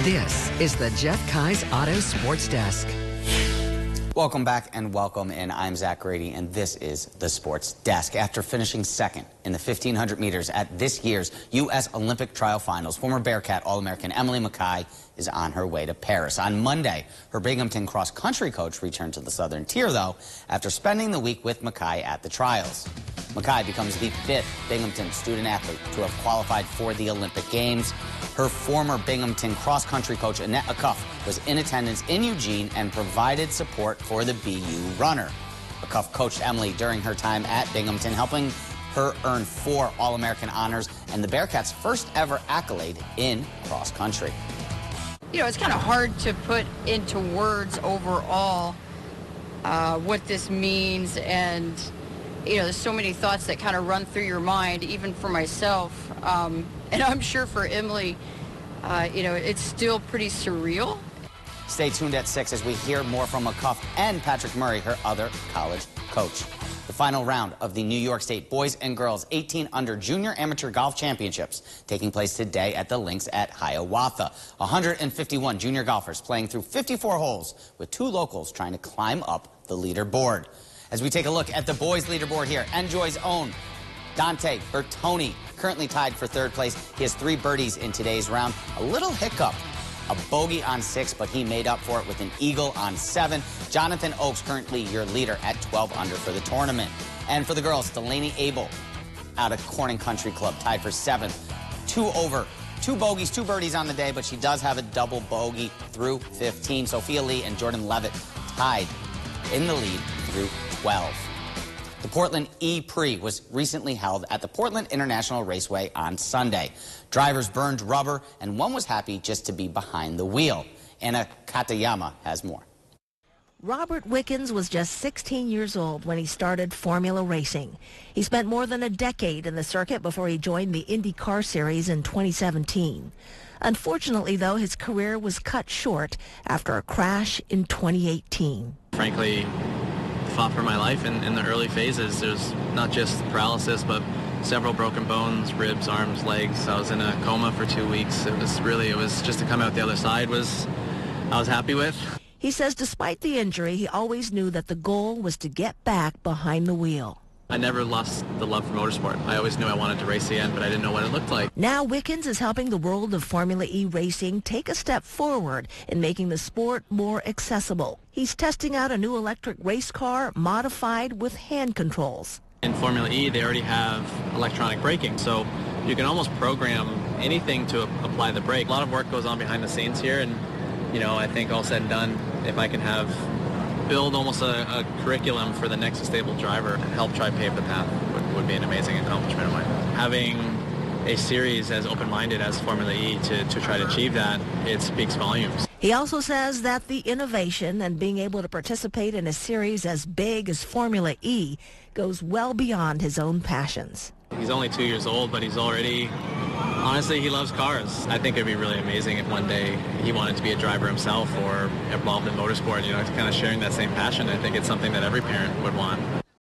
This is the Jeff Kai's Auto Sports Desk. Welcome back and welcome in. I'm Zach Grady and this is the Sports Desk. After finishing second in the 1500 meters at this year's U.S. Olympic Trial Finals, former Bearcat All-American Emily Mackay is on her way to Paris. On Monday, her Binghamton cross-country coach returned to the Southern Tier, though, after spending the week with Mackay at the trials. Mackay becomes the 5th Binghamton student athlete to have qualified for the Olympic Games. Her former Binghamton cross-country coach, Annette Acuff, was in attendance in Eugene and provided support for the BU runner. Acuff coached Emily during her time at Binghamton, helping her earn 4 All-American honors and the Bearcats' first ever accolade in cross-country. You know, it's kind of hard to put into words overall what this means, and you know, there's so many thoughts that kind of run through your mind, even for myself. And I'm sure for Emily, you know, it's still pretty surreal. Stay tuned at 6 as we hear more from Acuff and Patrick Murray, her other college coach. The final round of the New York State Boys and Girls 18 Under Junior Amateur Golf Championships taking place today at the links at Hiawatha. 151 junior golfers playing through 54 holes with 2 locals trying to climb up the leaderboard. As we take a look at the boys' leaderboard here, Enjoy's own Dante Bertoni currently tied for 3rd place. He has 3 birdies in today's round. A little hiccup, a bogey on 6, but he made up for it with an eagle on 7. Jonathan Oakes currently your leader at 12 under for the tournament. And for the girls, Delaney Abel out of Corning Country Club tied for 7th. 2 over. 2 bogeys, 2 birdies on the day, but she does have a double bogey through 15. Sophia Lee and Jordan Levitt tied in the lead through 12. The Portland E-Prix was recently held at the Portland International Raceway on Sunday. Drivers burned rubber, and one was happy just to be behind the wheel. Anna Katayama has more. Robert Wickens was just 16 years old when he started Formula Racing. He spent more than a decade in the circuit before he joined the IndyCar Series in 2017. Unfortunately, though, his career was cut short after a crash in 2018. Frankly, fought for my life in the early phases. There's not just paralysis, but several broken bones, ribs, arms, legs. I was in a coma for 2 weeks. It was just to come out the other side I was happy with. He says despite the injury, he always knew that the goal was to get back behind the wheel. I never lost the love for motorsport. I always knew I wanted to race again, but I didn't know what it looked like. Now Wickens is helping the world of Formula E racing take a step forward in making the sport more accessible. He's testing out a new electric race car modified with hand controls. In Formula E, they already have electronic braking, so you can almost program anything to apply the brake. A lot of work goes on behind the scenes here, and you know, I think all said and done, if I can build almost a curriculum for the next stable driver and help try pave the path would be an amazing accomplishment of mine. Having a series as open-minded as Formula E to try to achieve that, it speaks volumes. He also says that the innovation and being able to participate in a series as big as Formula E goes well beyond his own passions. He's only 2 years old, but he's already, honestly, he loves cars. I think it'd be really amazing if one day he wanted to be a driver himself or involved in motorsport, you know, kind of sharing that same passion. I think it's something that every parent would want.